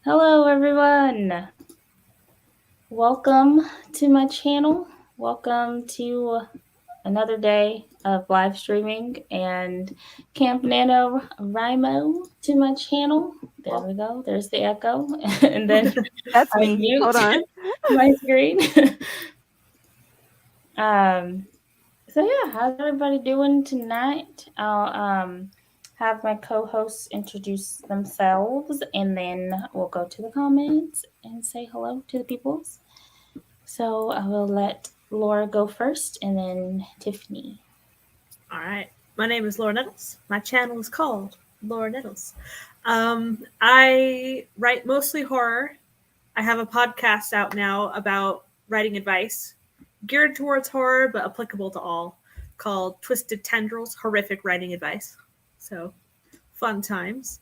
Hello, everyone. Welcome to my channel. Welcome to another day of live streaming and Camp Nanowrimo to my channel. There we go. There's the echo. And then That's I me. Hold mute on. my screen. um, so yeah, how's everybody doing tonight? I'll have my co-hosts introduce themselves, and then we'll go to the comments and say hello to the peoples. So I will let Laura go first, and then Tiffany. All right. My name is Laura Nettles. My channel is called Laura Nettles. I write mostly horror. I have a podcast out now about writing advice geared towards horror but applicable to all, called Twisted Tendrils Horrific Writing Advice. So, fun times.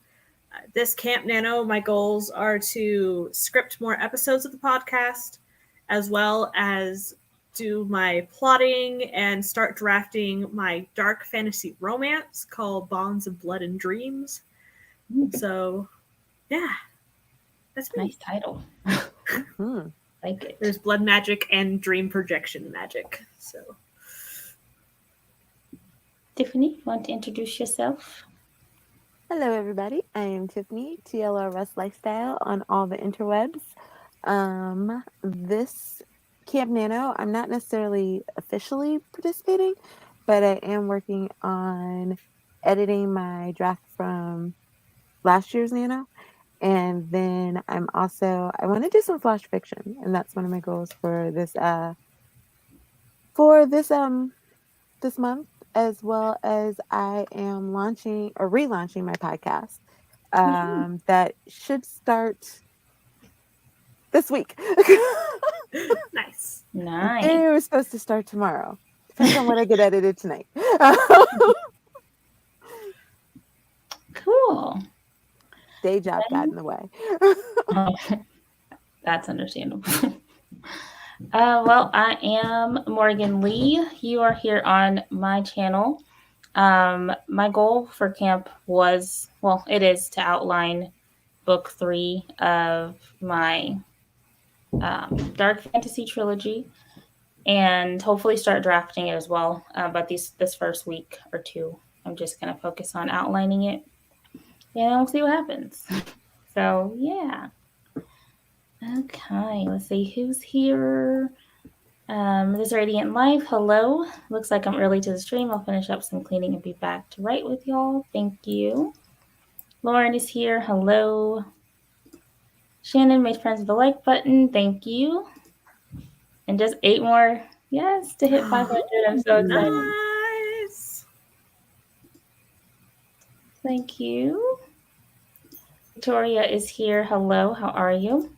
This Camp Nano, my goals are to script more episodes of the podcast, as well as do my plotting and start drafting my dark fantasy romance called Bonds of Blood and Dreams. So, yeah, that's me. Nice title. Like it. There's blood magic and dream projection magic. So, Tiffany, want to introduce yourself? Hello, everybody. I am Tiffany, TLR Russ Lifestyle on all the interwebs. This Camp Nano, I'm not necessarily officially participating, but I am working on editing my draft from last year's Nano. And then I want to do some flash fiction, and that's one of my goals for this month, as well as I am launching or relaunching my podcast that should start this week. nice. Nice. They were supposed to start tomorrow. Depends on what I get edited tonight. Cool. Day job got in the way. That's understandable. Well, I am Morgan Lee. You are here on my channel. My goal for camp it is to outline book 3 of my dark fantasy trilogy, and hopefully start drafting it as well. But this first week or two, I'm just gonna focus on outlining it, and we'll see what happens. So yeah. Okay, let's see who's here. This Radiant Life, hello. Looks like I'm early to the stream. I'll finish up some cleaning and be back to write with y'all. Thank you. Lauren is here. Hello. Shannon made friends with the like button. Thank you. And just 8 more. Yes, to hit 500. I'm so excited. Nice. Thank you. Victoria is here. Hello. How are you?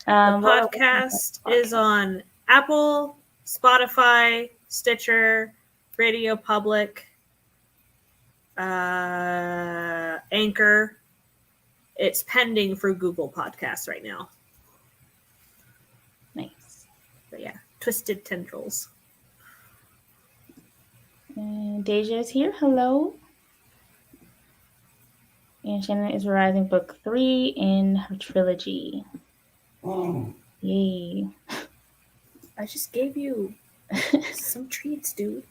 The podcast is on Apple, Spotify, Stitcher, Radio Public, Anchor. It's pending for Google Podcasts right now. Nice. But yeah, Twisted Tendrils. And Deja is here. Hello. And Shannon is revising book 3 in her trilogy. Yay. I just gave you some treats, dude.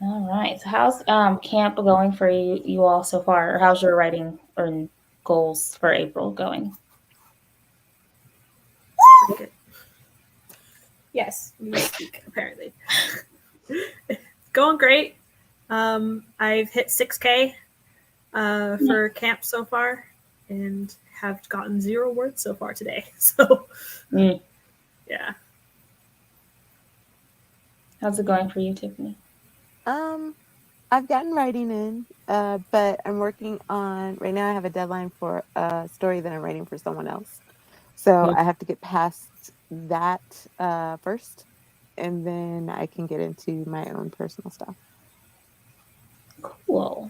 All right. So how's camp going for you all so far? Or how's your writing or goals for April going? Good. Yes, you speak, apparently. Going great. I've hit 6K for camp so far and have gotten 0 words so far today. So, yeah. How's it going for you, Tiffany? I've gotten writing in, but I'm working on, right now I have a deadline for a story that I'm writing for someone else. So I have to get past that first, and then I can get into my own personal stuff. Cool.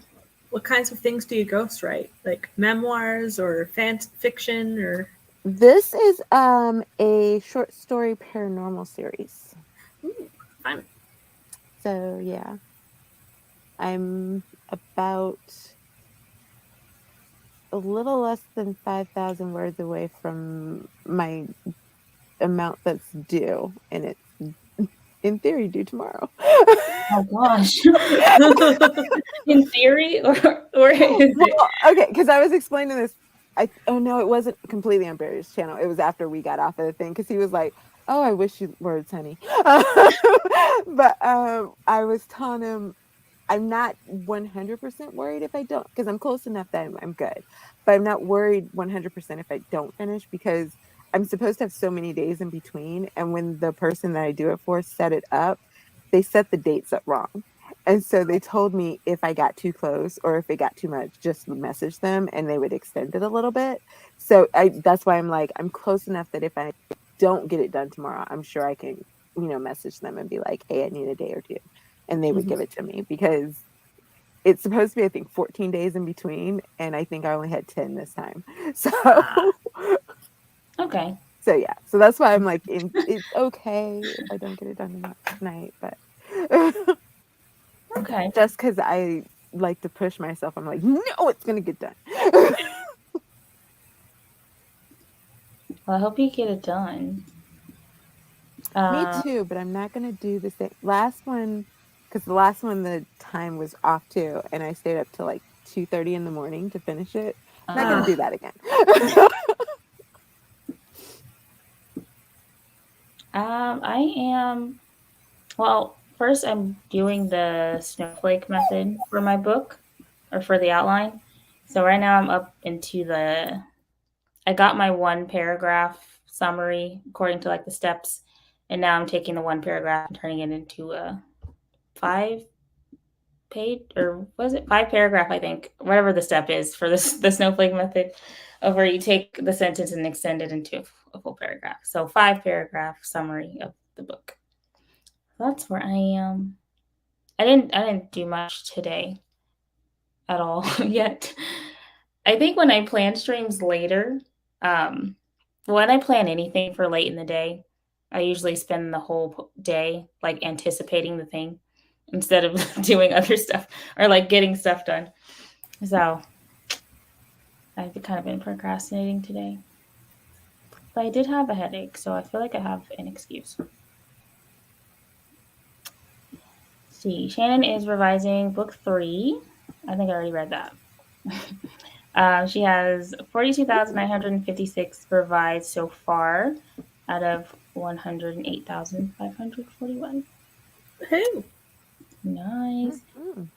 What kinds of things do you ghostwrite? Like memoirs or fan fiction or? This is a short story paranormal series. Fun. So yeah, I'm about a little less than 5,000 words away from my amount that's due, and it's in theory due tomorrow. Oh gosh. In theory, or is it? Well, okay, because I was explaining this. Oh no, it wasn't completely on Barry's channel. It was after we got off of the thing because he was like, "Oh, I wish you words, honey." But I was telling him I'm not 100% worried if I don't, because I'm close enough that I'm good. But I'm not worried 100% if I don't finish, because I'm supposed to have so many days in between. And when the person that I do it for set it up, they set the dates up wrong. And so they told me if I got too close or if it got too much, just message them and they would extend it a little bit. So that's why I'm like, I'm close enough that if I don't get it done tomorrow, I'm sure I can, message them and be like, hey, I need a day or two. And they would give it to me, because it's supposed to be, I think, 14 days in between. And I think I only had 10 this time. So, Okay. so yeah. So that's why I'm like, it's okay if I don't get it done tonight. But Okay. just because I like to push myself, I'm like, no, it's going to get done. Well, I hope you get it done. Me too, but I'm not going to do the same. Last one, because the last one, the time was off too. And I stayed up till like 2:30 in the morning to finish it. I'm not going to do that again. I am. Well, first I'm doing the snowflake method for my book, or for the outline. So right now I'm up into I got my one paragraph summary according to like the steps, and now I'm taking the one paragraph and turning it into a 5 page, or was it 5 paragraph? I think whatever the step is for the snowflake method, of where you take the sentence and extend it into a full paragraph. So 5 paragraph summary of the book. That's where I am. I didn't do much today at all yet. I think when I plan streams later, when I plan anything for late in the day, I usually spend the whole day like anticipating the thing instead of doing other stuff or like getting stuff done. So I've kind of been procrastinating today. But I did have a headache, so I feel like I have an excuse. See, Shannon is revising book 3. I think I already read that. She has 42,956 revised so far out of 108,541. Woohoo! Nice.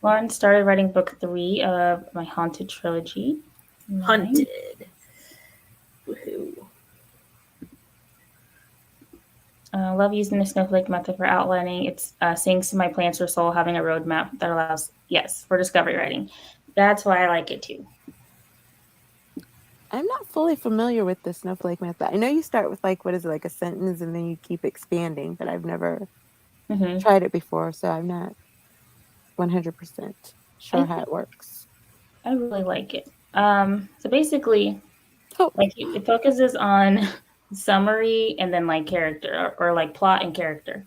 Lauren started writing book 3 of my Haunted trilogy. Nice. Hunted. Woohoo. Love using the snowflake method for outlining. It sings to my plants or soul, having a roadmap that allows, yes, for discovery writing. That's why I like it too. I'm not fully familiar with the snowflake method. I know you start with like, what is it, like a sentence, and then you keep expanding, but I've never tried it before, so I'm not 100% sure how it works. I really like it. So basically, like it focuses on summary and then like character, or like plot and character.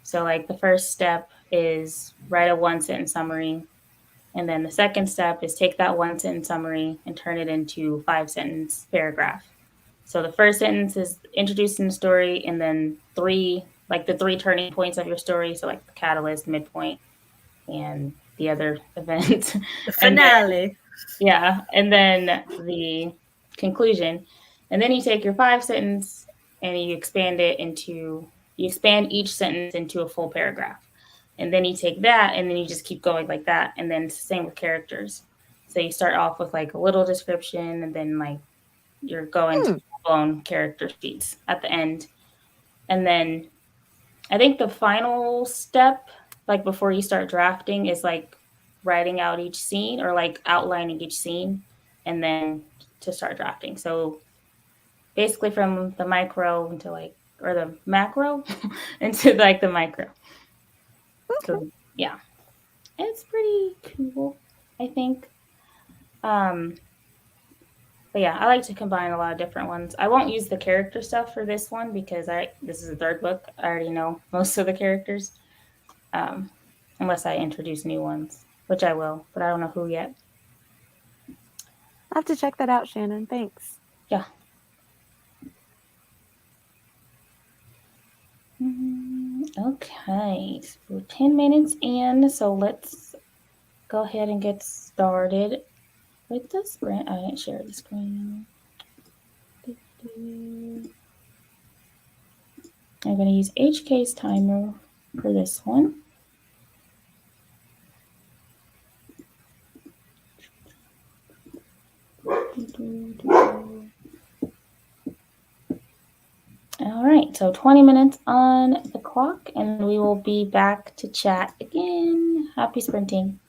So like the first step is write a 1 sentence summary. And then the second step is take that 1 sentence summary and turn it into 5 sentence paragraph. So the first sentence is introducing the story, and then the 3 turning points of your story. So like the catalyst, midpoint, and the other event. The finale. And then the conclusion. And then you take your 5 sentence and you expand each sentence into a full paragraph. And then you take that and then you just keep going like that. And then it's the same with characters. So you start off with like a little description, and then like you're going to full-blown character sheets at the end. And then I think the final step, like before you start drafting, is like writing out each scene, or like outlining each scene, and then to start drafting. So basically from the micro into like, or the macro into like the micro. So yeah, it's pretty cool, I think. But yeah, I like to combine a lot of different ones. I won't use the character stuff for this one because this is the third book. I already know most of the characters, unless I introduce new ones, which I will, but I don't know who yet. I'll have to check that out, Shannon. Thanks. Yeah. Okay, so we're 10 minutes in, so let's go ahead and get started with the sprint. I didn't share the screen. I'm going to use HK's timer for this one. All right, so 20 minutes on the clock, and we will be back to chat again. Happy sprinting.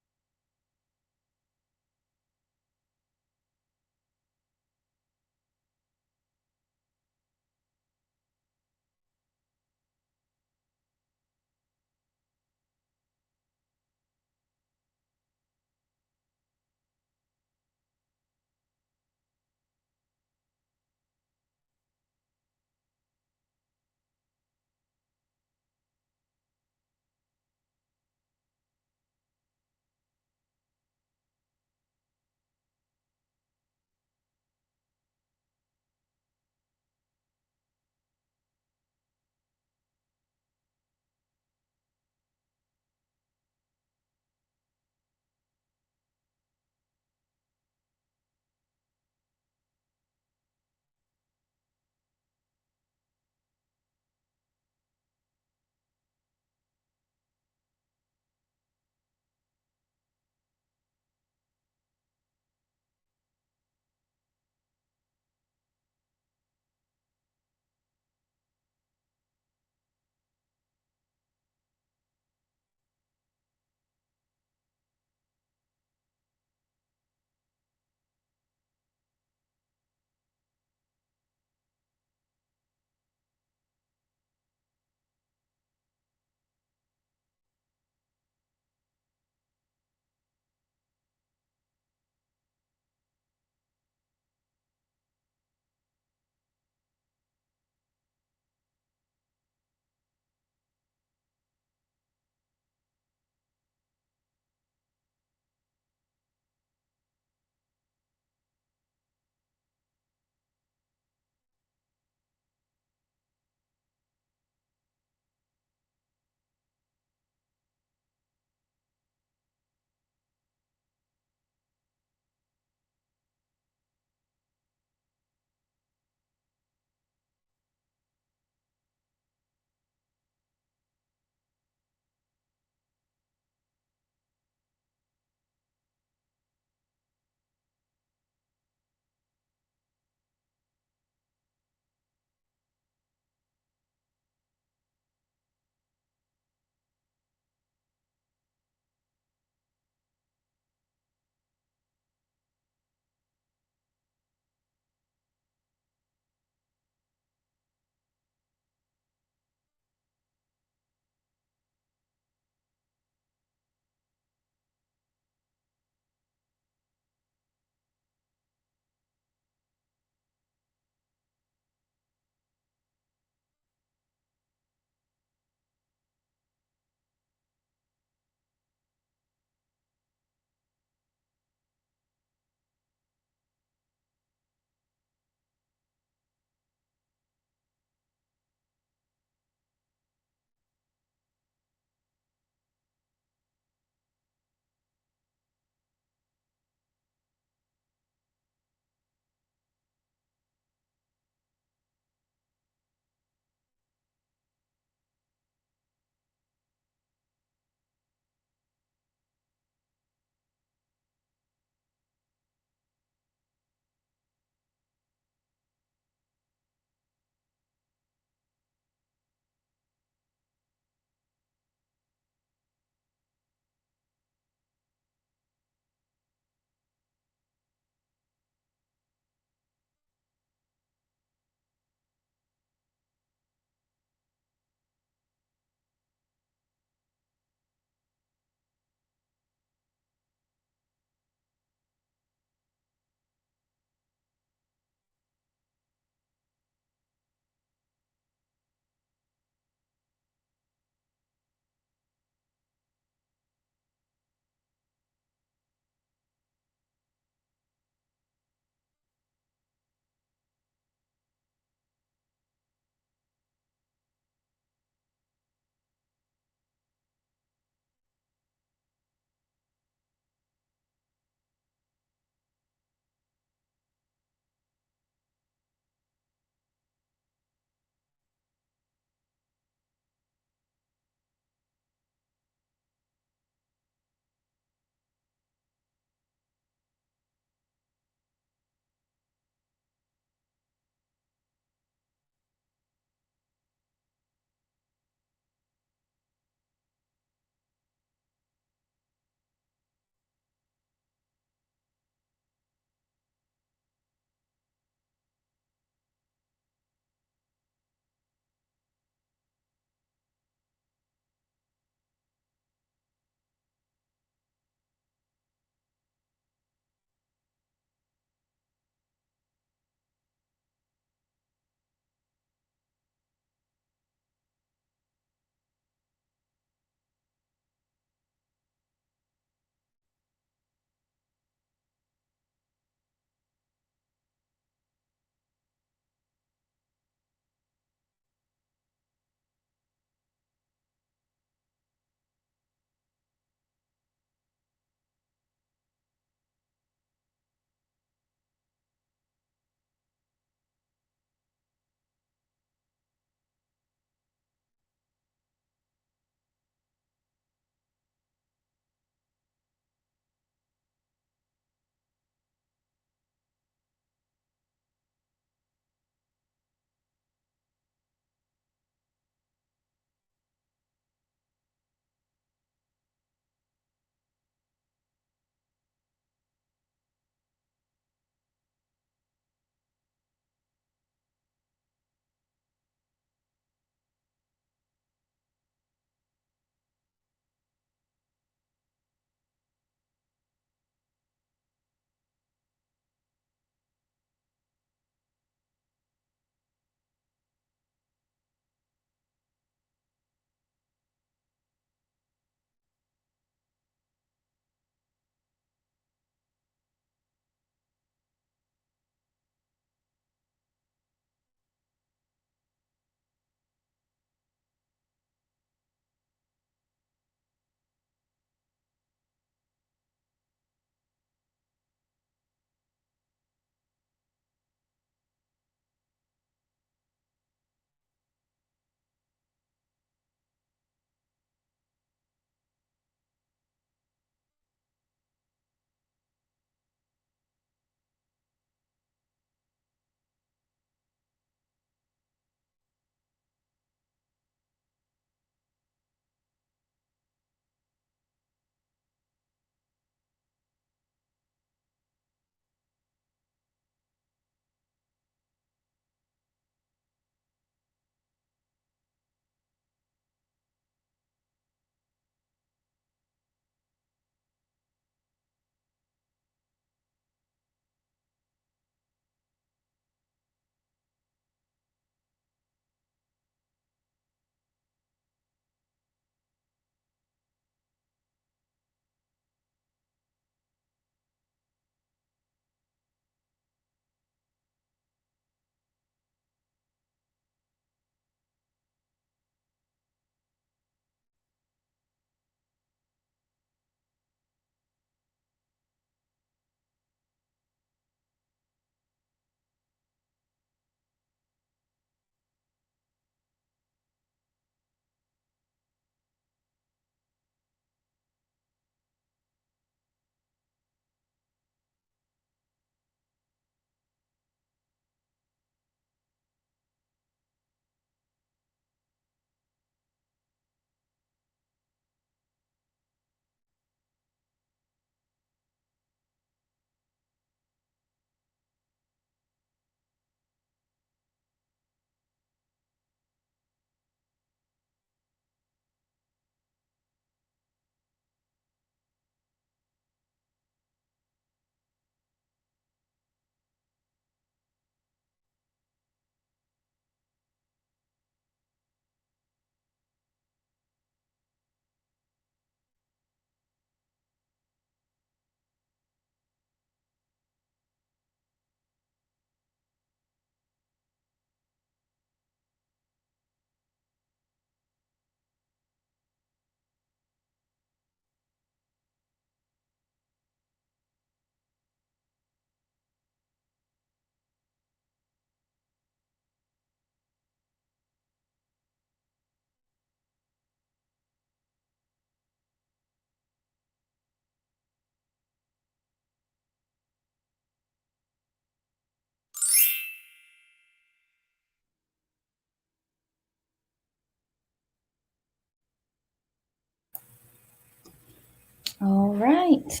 All right.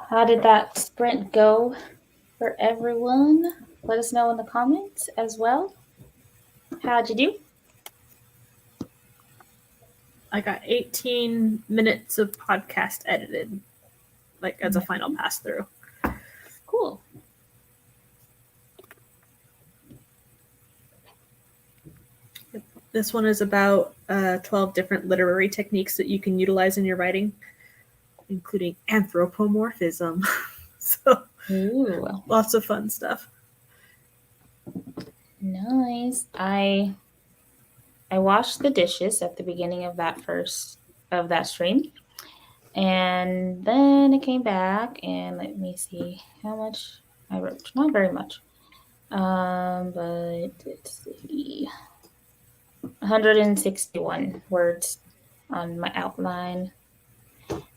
How did that sprint go for everyone? Let us know in the comments as well. How'd you do? I got 18 minutes of podcast edited, like as a final pass through. Cool. This one is about 12 different literary techniques that you can utilize in your writing, including anthropomorphism. So, Ooh, lots of fun stuff. nice. I washed the dishes at the beginning of that stream. And then I came back and let me see how much I wrote. Not very much. But let's see. 161 words on my outline.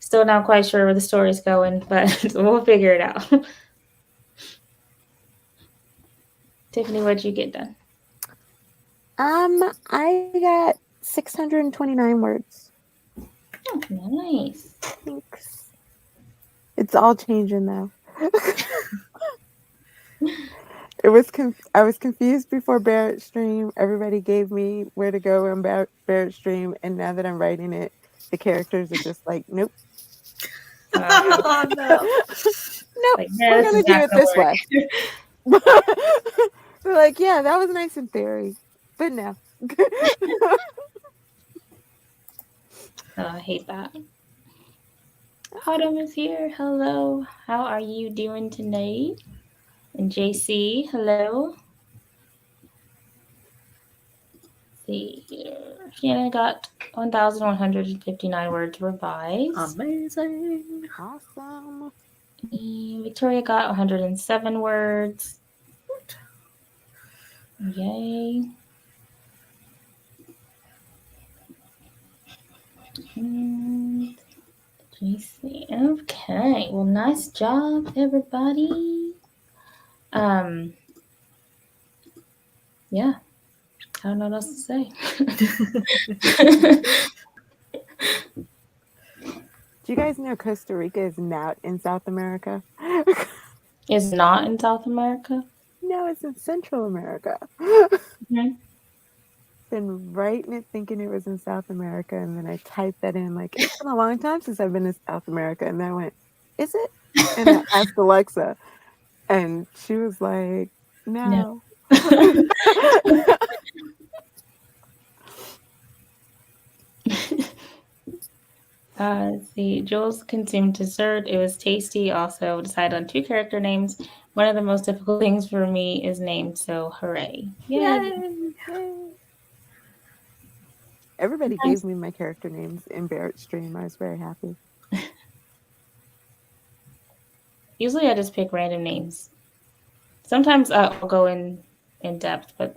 Still not quite sure where the story's going, but we'll figure it out. Tiffany, what'd you get done? I got 629 words. Oh, nice. Thanks. It's all changing though. I was confused before Barrett Stream. Everybody gave me where to go on Barrett Stream, and now that I'm writing it, the characters are just like, nope. Oh no! Nope, Like, we're this gonna is do not it gonna this work. way. They're like, yeah, that was nice in theory, but no. I hate that. Autumn is here. Hello. How are you doing tonight? And JC, hello. Let's see here. Shannon got 1,159 words revised. Amazing. Awesome. And Victoria got 107 words. Yay. And JC. Okay. Well, nice job, everybody. Yeah. I don't know what else to say. Do you guys know Costa Rica is not in South America? It's not in South America? No, it's in Central America. Mm-hmm. Been writing it thinking it was in South America, and then I typed that in like, it's been a long time since I've been in South America, and then I went, is it? And I asked Alexa, and she was like, no. Let's see. Jules consumed dessert. It was tasty. Also decided on 2 character names. One of the most difficult things for me is named, so hooray. Yay. Yay. Everybody gave me my character names in Barrett's stream. I was very happy. Usually I just pick random names. Sometimes I'll go in depth, but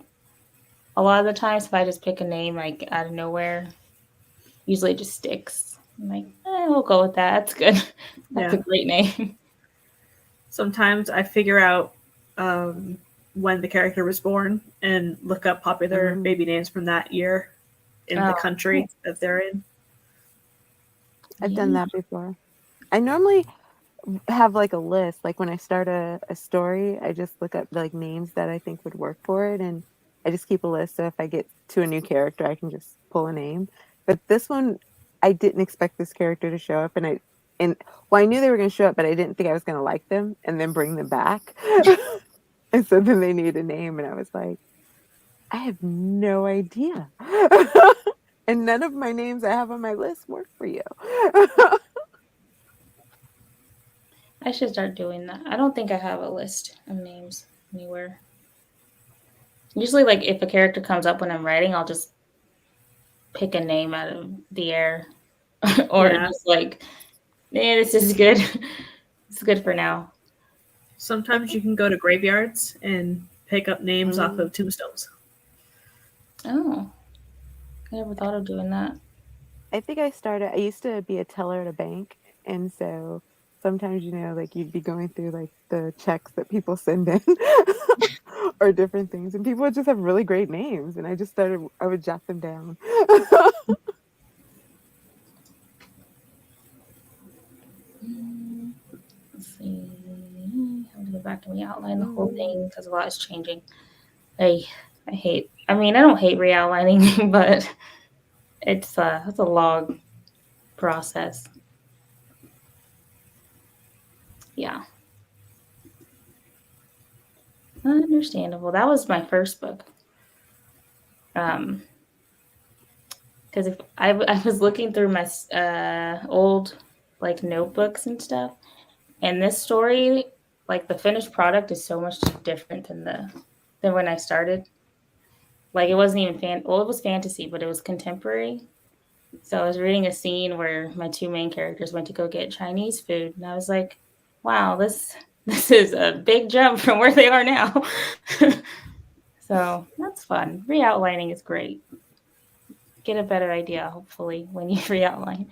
a lot of the times if I just pick a name like out of nowhere, usually it just sticks. I'm like, we'll go with that. That's good. That's a great name. Sometimes I figure out when the character was born and look up popular baby names from that year in the country that they're in. I've done that before. I normally have like a list. Like when I start a story, I just look up like names that I think would work for it, and I just keep a list. So if I get to a new character, I can just pull a name. But this one, I didn't expect this character to show up, and I knew they were going to show up, but I didn't think I was going to like them and then bring them back. And so then they need a name, and I was like, I have no idea. And none of my names I have on my list work for you. I should start doing that. I don't think I have a list of names anywhere. Usually, like, if a character comes up when I'm writing, I'll just pick a name out of the air. Or just like, this is good. It's good for now. Sometimes you can go to graveyards and pick up names off of tombstones. Oh. I never thought of doing that. I think I used to be a teller at a bank, and so sometimes, like you'd be going through like the checks that people send in or different things, and people would just have really great names, and I would jot them down. back and re-outline the whole thing because a lot is changing. I hate. I mean, I don't hate re-outlining, but it's a long process. Yeah. Understandable. That was my first book. Because if I was looking through my old like notebooks and stuff, and this story, like the finished product, is so much different than when I started. Like it wasn't even well, it was fantasy, but it was contemporary. So I was reading a scene where my two main characters went to go get Chinese food, and I was like, "Wow, this is a big jump from where they are now." So that's fun. Re-outlining is great. Get a better idea, hopefully, when you re-outline.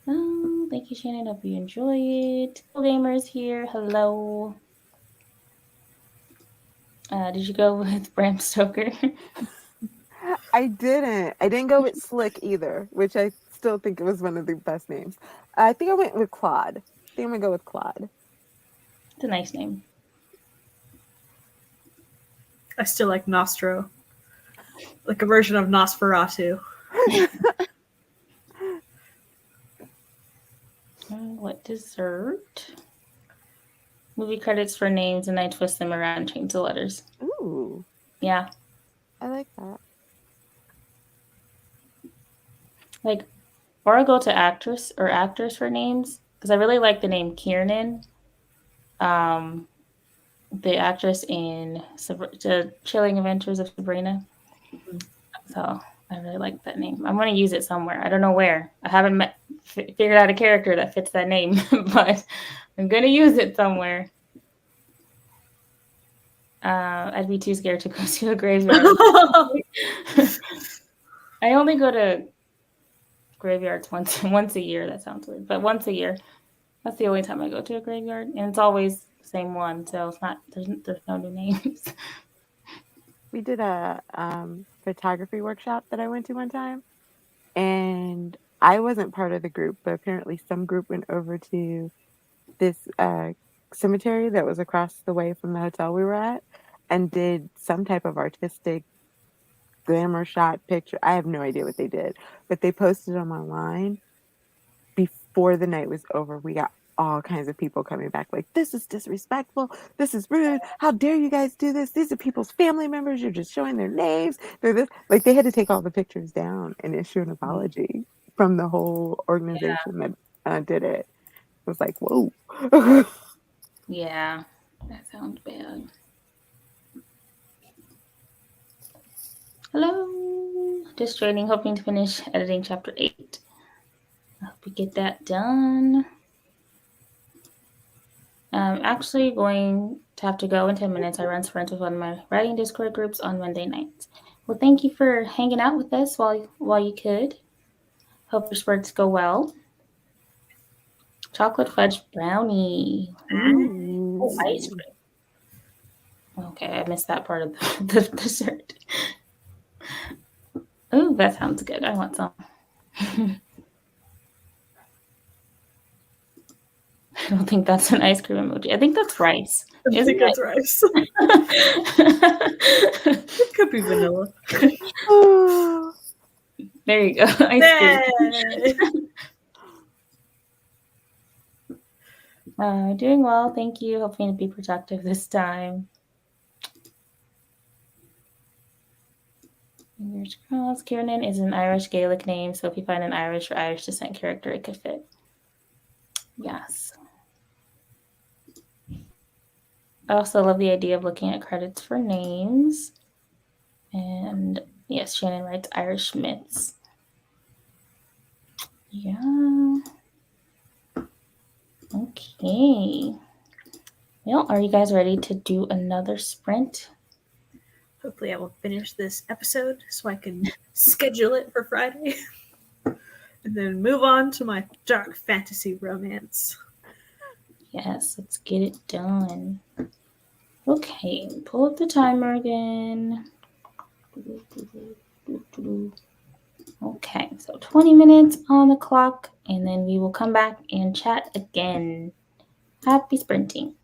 Oh, thank you, Shannon. Hope you enjoy it. Gamers here. Hello. Did you go with Bram Stoker? I didn't go with Slick either, which I still think it was one of the best names. I think I went with Claude. I think I'm gonna go with Claude. It's a nice name. I still like Nostro. Like a version of Nosferatu. What dessert? Movie credits for names, and I twist them around and change the letters. Ooh. Yeah. I like that. Like, or I go to actress or actors for names because I really like the name Kiernan. The actress in the Chilling Adventures of Sabrina. So I really like that name. I'm going to use it somewhere. I don't know where. I haven't figured out a character that fits that name, but I'm going to use it somewhere. I'd be too scared to go to a graveyard. I only go to graveyards once a year. That sounds weird, but once a year. That's the only time I go to a graveyard, and it's always the same one. So it's not there's no new names. We did a photography workshop that I went to one time, and I wasn't part of the group, but apparently some group went over to this cemetery that was across the way from the hotel we were at and did some type of artistic glamour shot picture. I have no idea what they did, but they posted them online before the night was over. We got all kinds of people coming back like, this is disrespectful, this is rude, how dare you guys do this, these are people's family members, you're just showing their names, they're this. Like they had to take all the pictures down and issue an apology from the whole organization that did it. It was like, whoa. Yeah, that sounds bad. Hello, just joining, hoping to finish editing chapter 8. I hope we get that done. I'm actually going to have to go in 10 minutes. I run sprints with one of my writing Discord groups on Monday nights. Well, thank you for hanging out with us while you could. Hope your spurts go well. Chocolate fudge brownie. Oh, ice cream. Okay, I missed that part of the dessert. Oh, that sounds good. I want some. I don't think that's an ice cream emoji. I think that's rice. I think it's rice. It could be vanilla. There you go. Ice cream. Doing well, thank you. Hoping to be productive this time. Fingers crossed. Kiernan is an Irish Gaelic name, so if you find an Irish or Irish descent character, it could fit. Yes. I also love the idea of looking at credits for names. And yes, Shannon writes Irish myths. Yeah. Okay. Well, are you guys ready to do another sprint? Hopefully I will finish this episode so I can schedule it for Friday. And then move on to my dark fantasy romance. Yes, let's get it done. Okay, pull up the timer again. Okay, so 20 minutes on the clock, and then we will come back and chat again. Happy sprinting.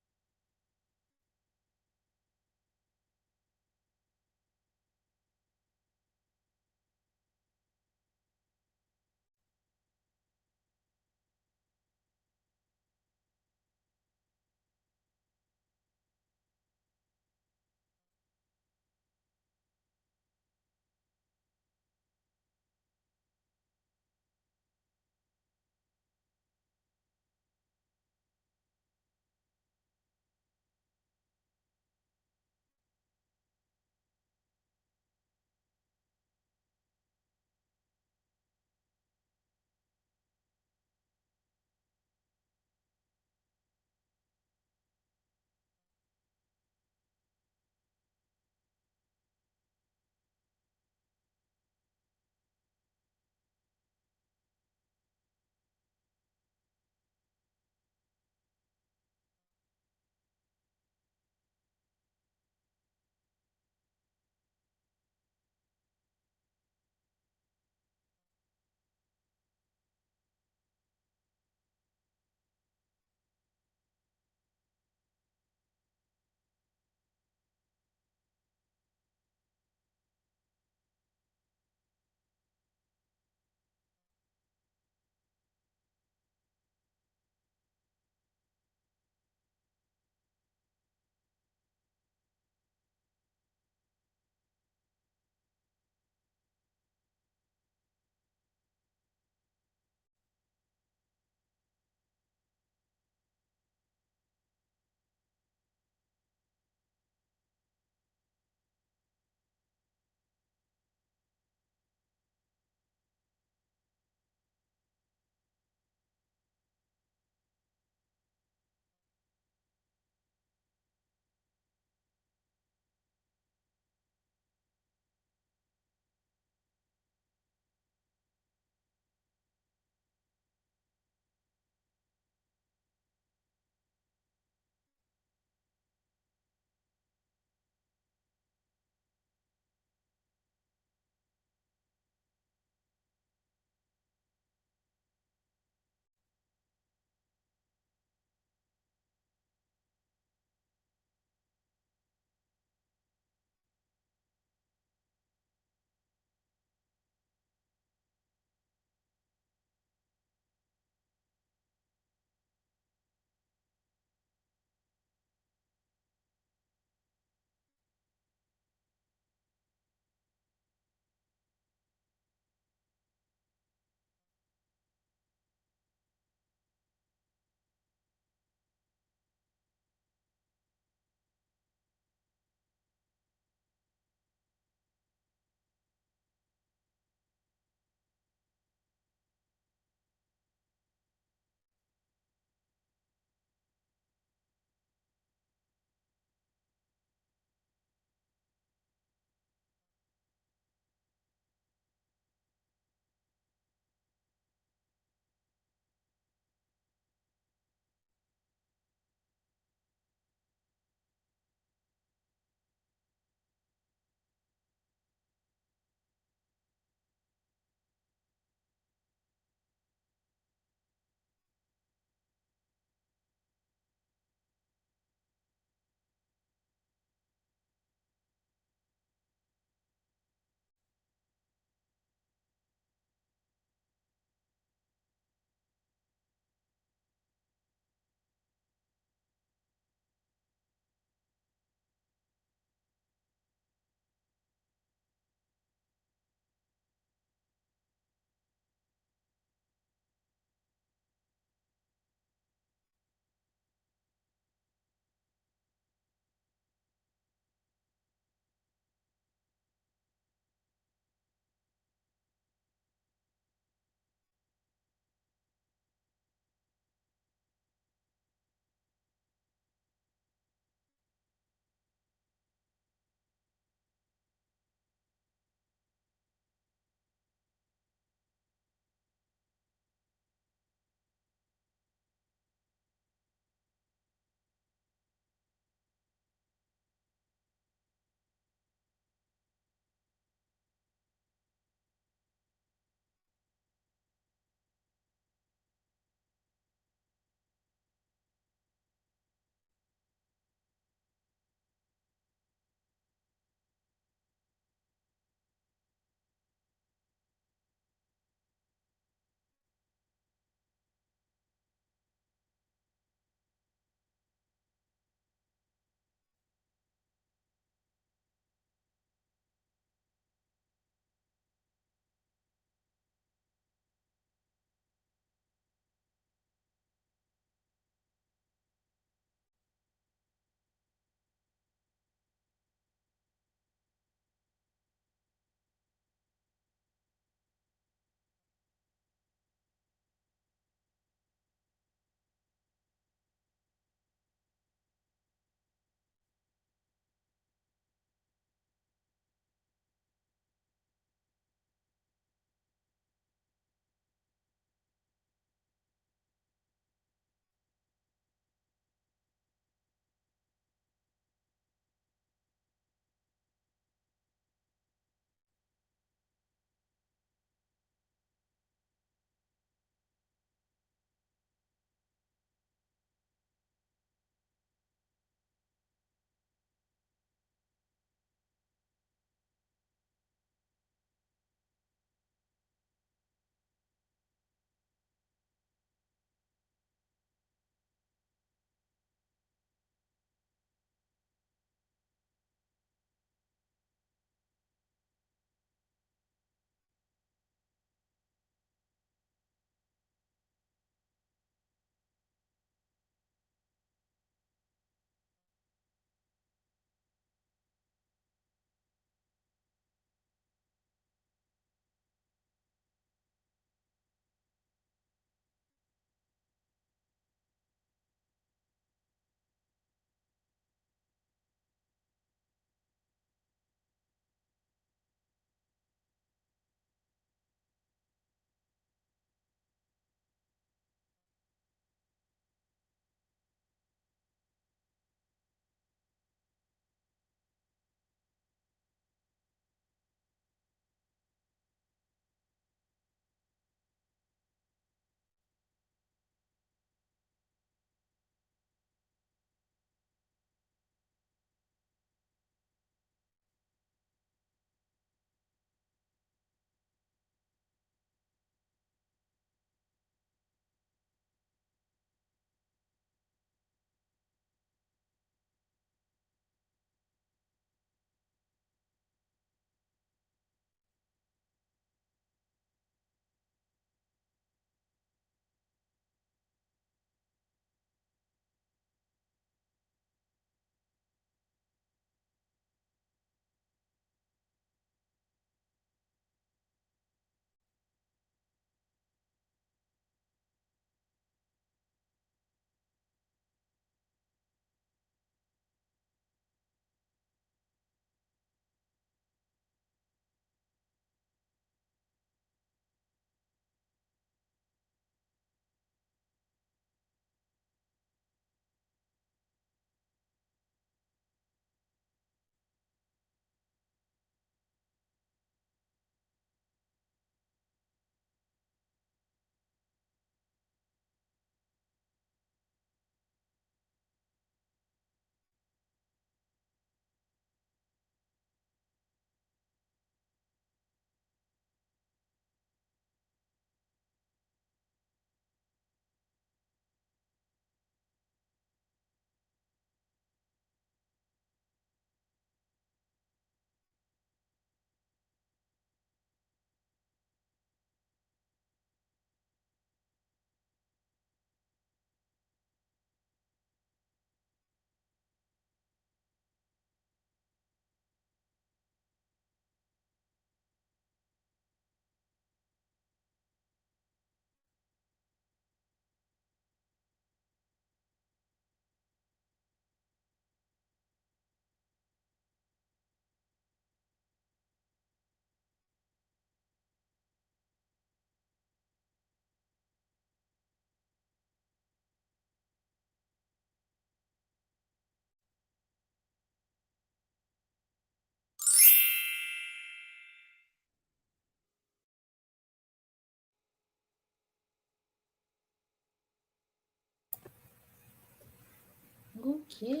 Okay.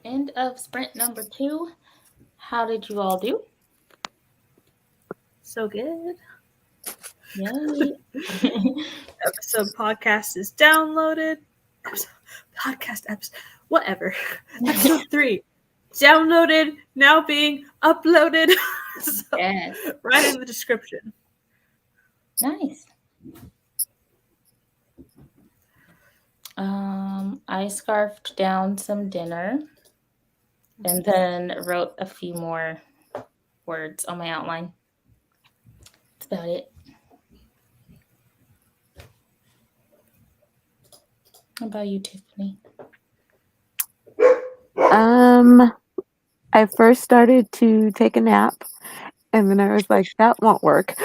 End of sprint number 2. How did you all do? So good. Yay. Episode podcast is downloaded. Episode, whatever. Episode 3 downloaded, now being uploaded. So, Yes. right in the description. Nice. I scarfed down some dinner and then wrote a few more words on my outline. That's about it. How about you, Tiffany? I first started to take a nap, and then I was like, that won't work.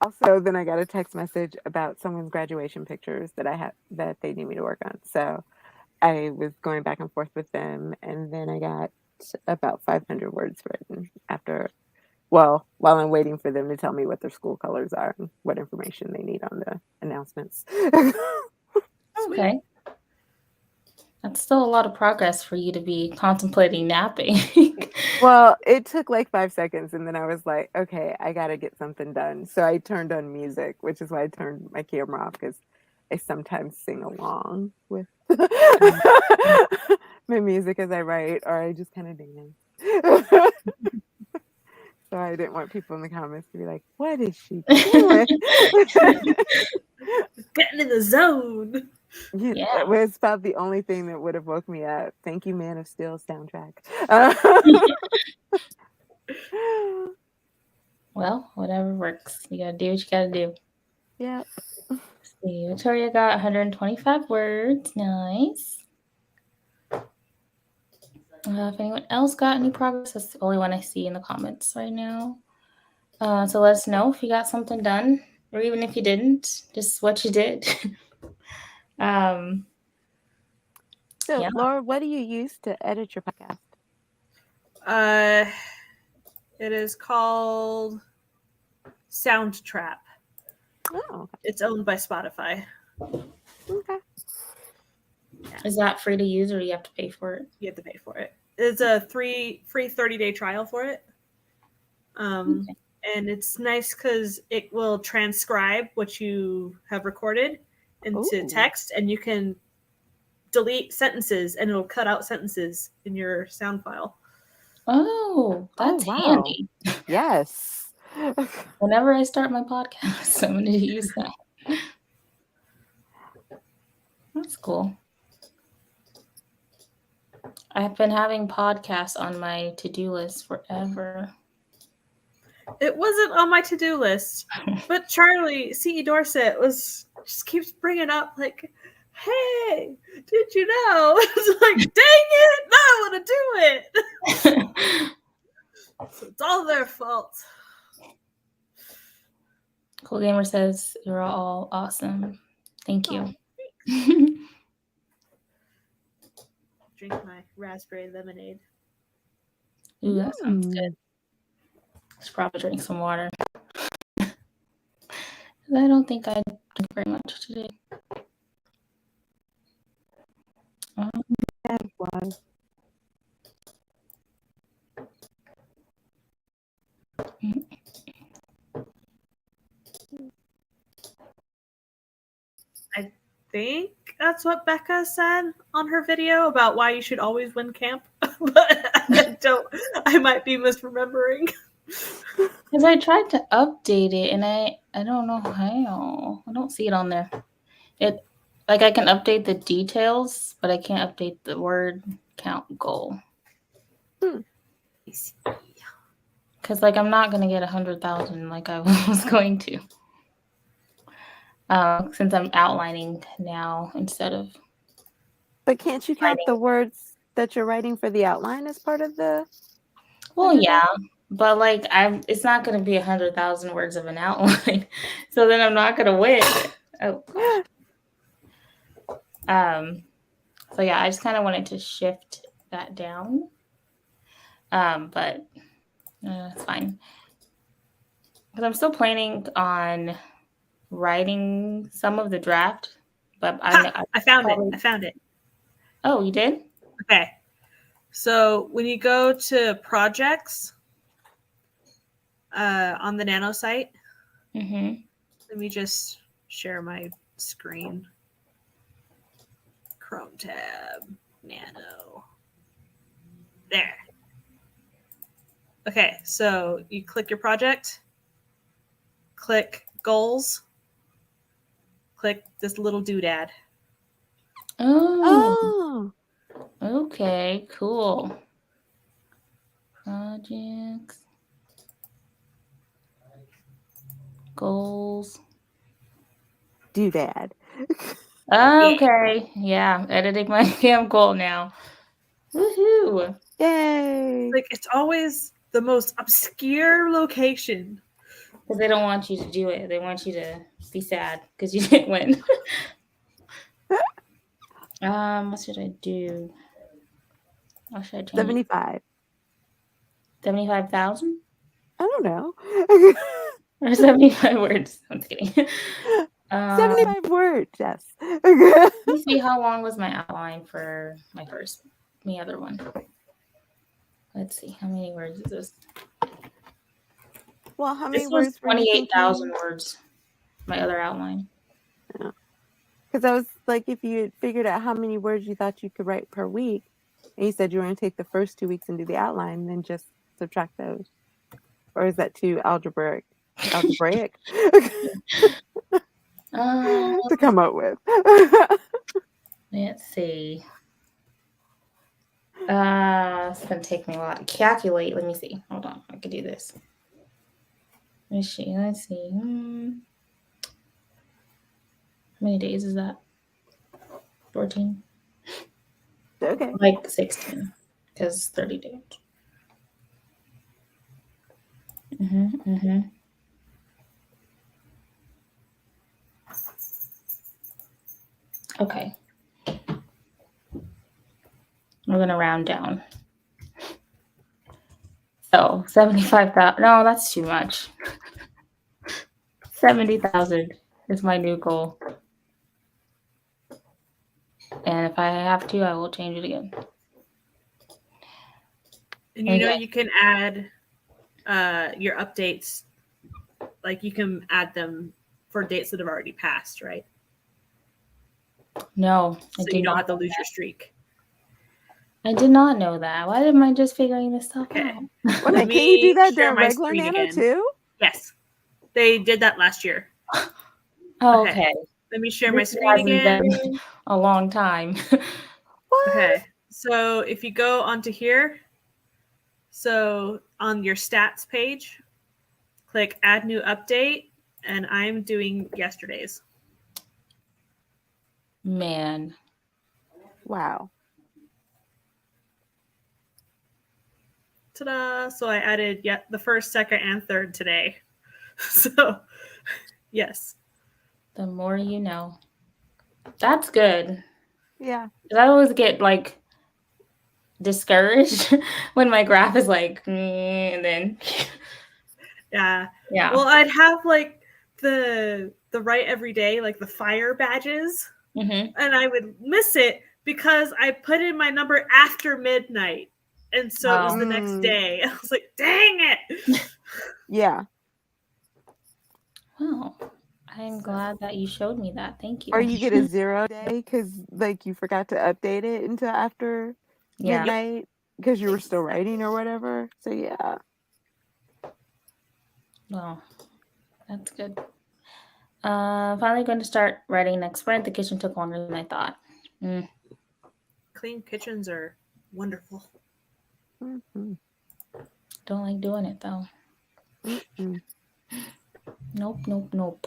Also, then I got a text message about someone's graduation pictures that they need me to work on. So I was going back and forth with them, and then I got about 500 words written while I'm waiting for them to tell me what their school colors are and what information they need on the announcements. Okay. That's still a lot of progress for you to be contemplating napping. Well, it took like 5 seconds, and then I was like, okay, I got to get something done. So I turned on music, which is why I turned my camera off, because I sometimes sing along with my music as I write, or I just kind of dance. So I didn't want people in the comments to be like, what is she doing? Getting in the zone. Yeah. It was about the only thing that would have woke me up. Thank you, Man of Steel soundtrack. Well, whatever works. You gotta do what you gotta do. Yeah. Let's see, Victoria got 125 words. Nice. If anyone else got any progress, that's the only one I see in the comments right now. So let us know if you got something done, or even if you didn't, just what you did. So, Yeah. Laura, what do you use to edit your podcast? It is called Soundtrap. Oh, okay. It's owned by Spotify. Okay. Is that free to use, or you have to pay for it? You have to pay for it. It's a free 30-day trial for it. Okay. And it's nice because it will transcribe what you have recorded into text, and you can delete sentences, and it'll cut out sentences in your sound file. Oh, that's handy. Yes. Whenever I start my podcast, I'm going to use that. That's cool. I've been having podcasts on my to-do list forever. It wasn't on my to-do list, but Charlie, C.E. Dorset, just keeps bringing up, like, hey, did you know? It's like, dang it, now I want to do it. So it's all their fault. Cool Gamer says, you're all awesome. Thank you. Drink my raspberry lemonade. Ooh, that sounds good. Should probably drink some water. I don't think I drink very much today. That was. I think that's what Becca said on her video about why you should always win camp, but I might be misremembering. Because I tried to update it, and I don't know how. I don't see it on there. I can update the details, but I can't update the word count goal. Because I'm not gonna get 100,000 like I was going to. Since I'm outlining now instead of. But can't you count the words that you're writing for the outline as part of the? Well, yeah, but it's not gonna be 100,000 words of an outline, so then I'm not gonna win. Oh gosh. So yeah, I just kind of wanted to shift that down. But it's fine. Because I'm still planning on writing some of the draft but I found it. Oh, you did? Okay. So when you go to projects on the Nano site, Mm-hmm. let me just share my screen. Chrome tab, Nano. There. Okay, so you click your project, click goals, click this little doodad. Oh, Oh, okay, cool. Projects, goals. doodad. Okay, yeah, editing my camp goal now. Woohoo! Yay! Like, it's always the most obscure location. Because they don't want you to do it. They want you to be sad because you didn't win. What should I do? Or should I change 75. 75,000 I don't know. or 75 words? I'm just kidding. 75 words, yes. Let me see how long was my outline for my other one. Let's see, how many words is this? Well, how many This was words were you 28,000 thinking? words. My other outline. Because I was like, if you had figured out how many words you thought you could write per week, and you said you were going to take the first 2 weeks and do the outline, then just subtract those. Or is that too algebraic to come up with? Let's see. It's gonna take me a while to calculate. Let me see. Hold on, I can do this. Let's see. How many days is that? 14? Okay. Like 16, because 30 days. Okay. We're gonna round down. So 75,000. No, that's too much. 70,000 is my new goal. And if I have to, I will change it again. And you can add your updates. Like, you can add them for dates that have already passed, right? No, So you don't have to lose your streak. I did not know that. Why am I just figuring this stuff Okay. out? Well, Let can you do me that share during my regular screen Nano again. too? Yes. They did that last year. Oh, okay. Let me share my This screen hasn't again. been a long time. What? Okay. So if you go onto here, so on your stats page, click add new update, and I'm doing yesterday's. Man. Wow. Ta-da! So I added the first, second, and third today. So, yes. The more you know. That's good. Yeah. I always get like discouraged when my graph is like, and then Yeah. yeah. Well, I'd have like the write every day, like the fire badges, Mm-hmm. and I would miss it because I put in my number after midnight, and so it was the next day. I was like, "Dang it!" Yeah. Well, I'm glad that you showed me that. Thank you. Or you get a 0 day because like you forgot to update it until after midnight because you were still writing or whatever. So yeah. Well, that's good. Finally going to start writing next sprint. The kitchen took longer than I thought. Clean kitchens are wonderful. Mm-hmm. Don't like doing it though. Mm-hmm. Nope.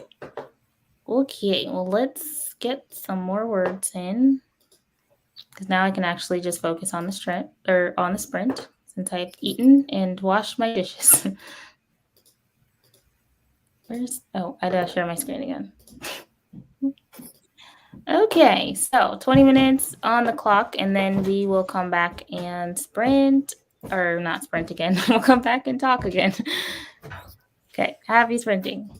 Okay, well let's get some more words in. Because now I can actually just focus on the sprint since I've eaten and washed my dishes. I gotta share my screen again. Okay, so 20 minutes on the clock, and then we will come back and sprint, or not sprint again. We'll come back and talk again. Okay, happy sprinting.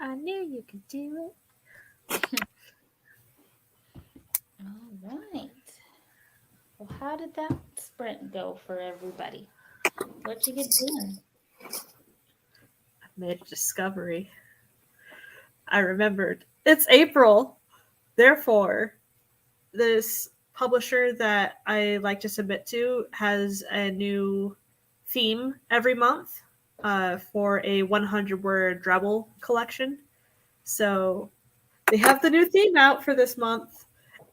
I knew you could do it. All right. Well, how did that sprint go for everybody? What'd you get done? I made a discovery. I remembered. It's April. Therefore, this publisher that I like to submit to has a new theme every month for a 100-word Drabble collection. So they have the new theme out for this month,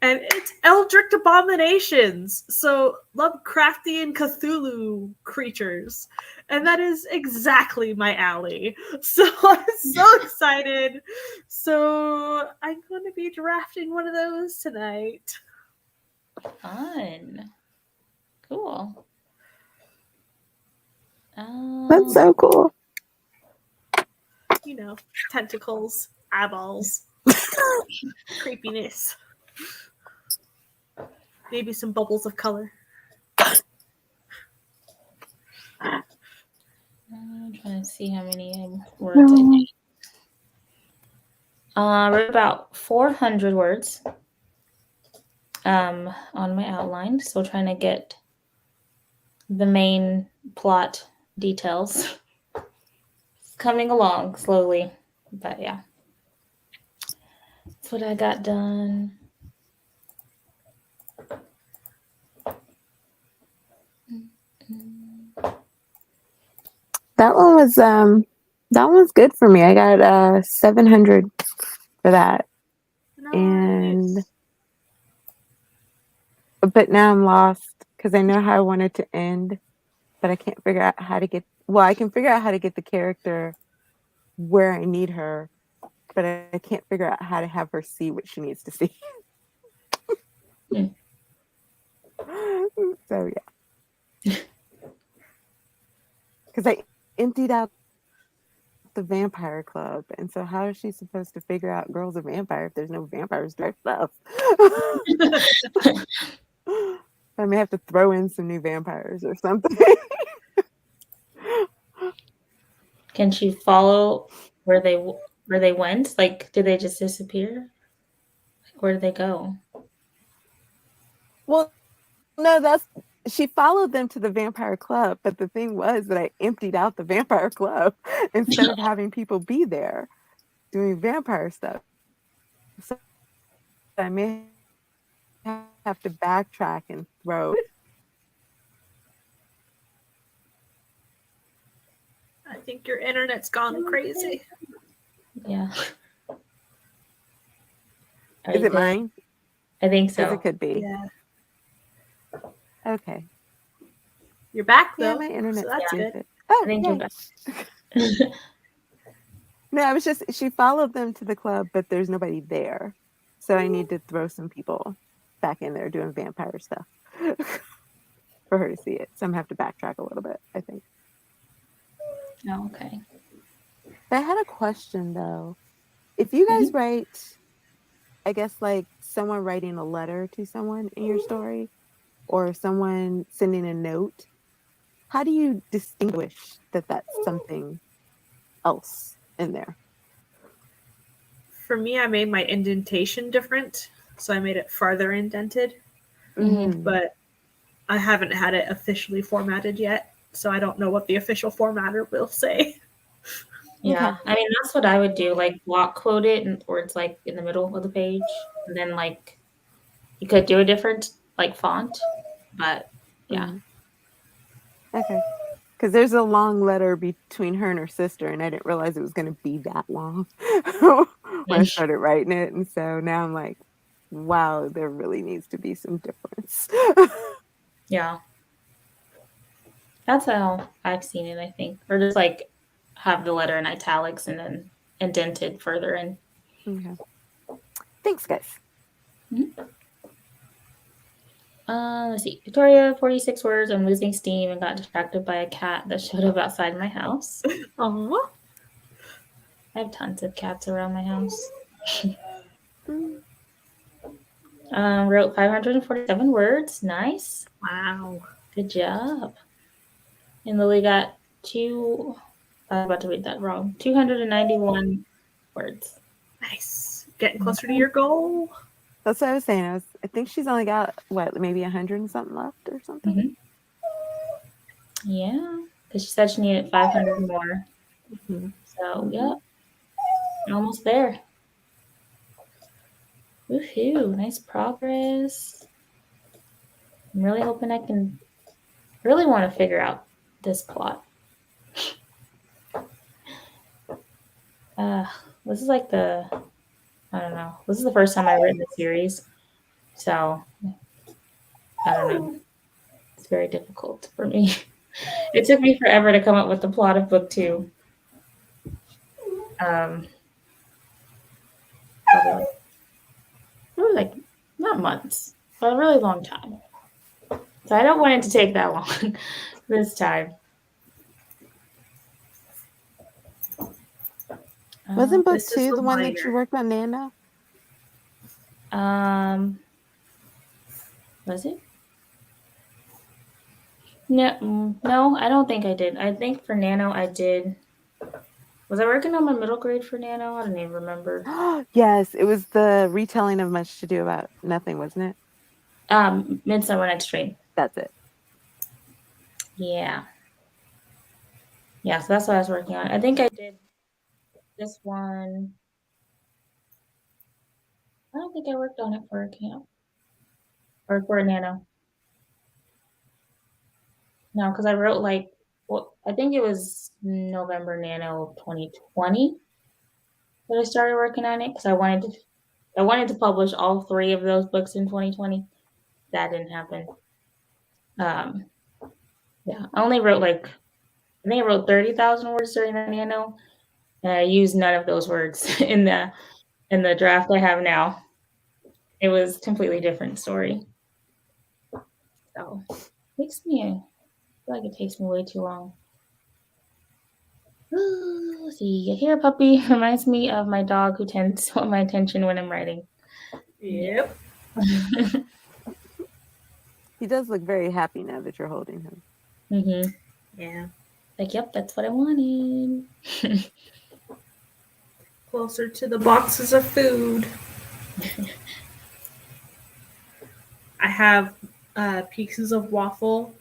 and it's Eldritch Abominations. So Lovecraftian Cthulhu creatures, and that is exactly my alley. So I'm so excited. So I'm going to be drafting one of those tonight. Fun. Cool. That's so cool. You know, tentacles, eyeballs, creepiness. Maybe some bubbles of color. I'm trying to see how many words I did. I wrote about 400 words on my outline. So trying to get the main plot details. It's coming along slowly, but yeah. That's what I got done. That one's good for me. I got 700 for that. Nice. And but now I'm lost because I know how I want it to end, but I can't figure out how to get. Well, I can figure out how to get the character where I need her, but I can't figure out how to have her see what she needs to see. So yeah, because I emptied out the vampire club, and so how is she supposed to figure out girls are vampire if there's no vampires direct stuff? I may have to throw in some new vampires or something. Can she follow where they went? Like, did they just disappear? Like, where did they go? Well, no, she followed them to the vampire club, but the thing was that I emptied out the vampire club instead of having people be there doing vampire stuff. So I may have to backtrack and throw. I think your internet's gone crazy. Yeah. Is it mine? I think Because so. it could be. Yeah. Okay. You're back though. Yeah, my internet's so that's good. good. Oh, I think you're back. No, I was just she followed them to the club, but there's nobody there, so I need to throw some people back in there doing vampire stuff for her to see it. So I'm gonna have to backtrack a little bit, I think. Oh, okay. But I had a question though. If you guys write, I guess like someone writing a letter to someone in your story, or someone sending a note, how do you distinguish that that's something else in there? For me, I made my indentation different, so I made it farther indented. Mhm. But I haven't had it officially formatted yet, so I don't know what the official formatter will say. Yeah. Okay. I mean, that's what I would do. Like, block quote it, and or it's like in the middle of the page, and then like you could do a different like font, but yeah. Okay. Because there's a long letter between her and her sister, and I didn't realize it was going to be that long when I started writing it. And so now I'm like, wow, there really needs to be some difference. Yeah. That's how I've seen it, I think. Or just like have the letter in italics and then indented further in. Okay. Thanks, guys. Let's see. Victoria, 46 words. I'm losing steam and got distracted by a cat that showed up outside my house. Aww. I have tons of cats around my house. Wrote 547 words. Nice. Wow. Good job. And Lily got I was about to read that wrong. 291 words. Nice. Getting closer to your goal. That's what I was saying. I think she's only got maybe 100 and something left or something. Mm-hmm. Yeah, because she said she needed 500 more. Mm-hmm. So, yep, almost there. Woohoo! Nice progress. I'm really hoping I can. Really want to figure out this plot. This is like I don't know. This is the first time I've written a series, so I don't know. It's very difficult for me. It took me forever to come up with the plot of book 2. Probably like not months, but a really long time. So I don't want it to take that long this time. Wasn't book this is 2 the one minor. that you worked on Nano? Was it? No, I don't think I did. I think for Nano I did. Was I working on my middle grade for Nano? I don't even remember. Yes, it was the retelling of Much to Do About Nothing, wasn't it? Midsummer Night's Dream. That's it. Yeah. Yeah, so that's what I was working on. I think I did this one. I don't think I worked on it for a camp. Or for a Nano. No, because I wrote I think it was November Nano 2020 that I started working on it because I wanted to publish all 3 of those books in 2020. That didn't happen. Yeah, I only wrote I think I wrote 30,000 words during the Nano, and I used none of those words in the draft I have now. It was a completely different story. So I feel like it takes me way too long. Let's see. Here, puppy reminds me of my dog who tends to want my attention when I'm writing. Yep. He does look very happy now that you're holding him. Mm-hmm. Yeah. Yep, that's what I wanted. Closer to the boxes of food. I have pieces of waffle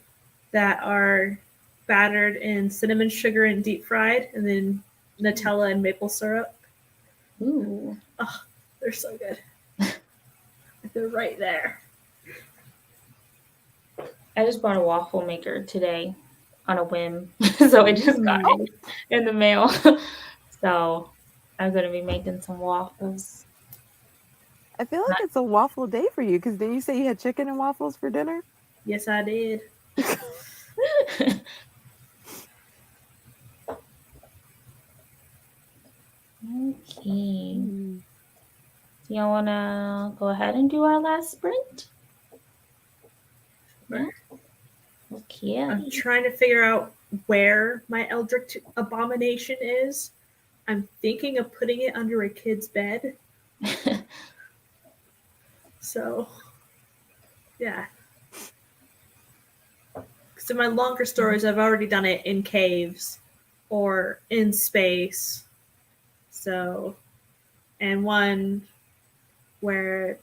that are battered in cinnamon sugar and deep fried, and then Nutella and maple syrup. Ooh. Oh, they're so good. They're right there. I just bought a waffle maker today on a whim. So I just got it in the mail. So I'm going to be making some waffles. I feel like it's a waffle day for you because didn't you say you had chicken and waffles for dinner? Yes, I did. Okay. Do y'all want to go ahead and do our last sprint? Sure. Yeah. Okay. I'm trying to figure out where my Eldritch Abomination is. I'm thinking of putting it under a kid's bed. So, yeah. Because in my longer stories, I've already done it in caves or in space. So, and one where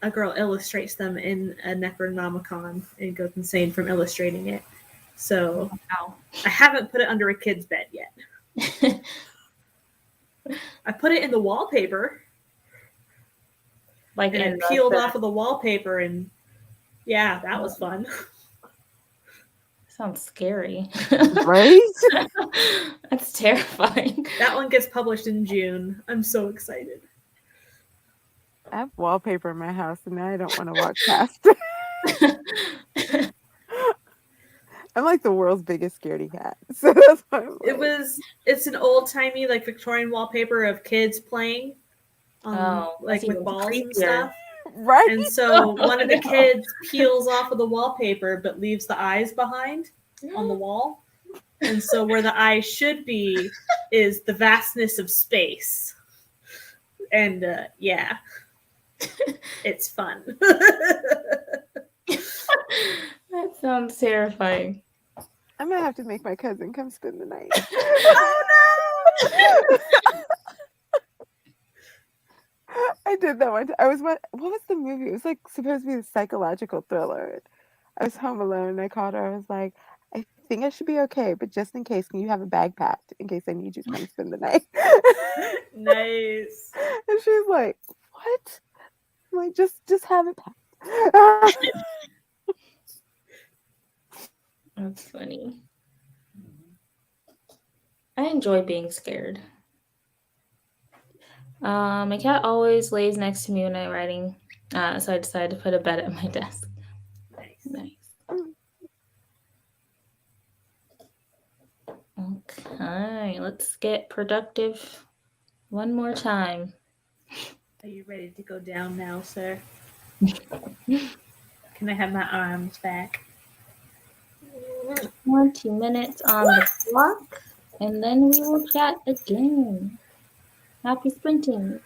a girl illustrates them in a Necronomicon and goes insane from illustrating it. So, wow. I haven't put it under a kid's bed yet. I put it in the wallpaper. And it peeled off of the wallpaper, and yeah, that was fun. Sounds scary. Right? That's terrifying. That one gets published in June. I'm so excited. I have wallpaper in my house, and now I don't want to walk past it. I'm like the world's biggest scaredy cat. So that's why I'm like... It's an old-timey, like, Victorian wallpaper of kids playing. Like with balls creepier. And stuff. Right. And so one of the kids peels off of the wallpaper but leaves the eyes behind on the wall. And so where the eyes should be is the vastness of space. And yeah. It's fun. That sounds terrifying. I'm gonna have to make my cousin come spend the night. Oh no! I did that one. I was what was the movie? It was like supposed to be a psychological thriller. I was home alone and I called her. I was like, I think I should be okay, but just in case, can you have a bag packed in case I need you to come spend the night? Nice. And she's like, what? I'm like, just have it packed. That's funny. I enjoy being scared. My cat always lays next to me when I'm writing, so I decided to put a bed at my desk. Nice. Nice. Okay, let's get productive one more time. Are you ready to go down now, sir? Can I have my arms back? 20 minutes on the clock, and then we will chat again. Happy sprinting.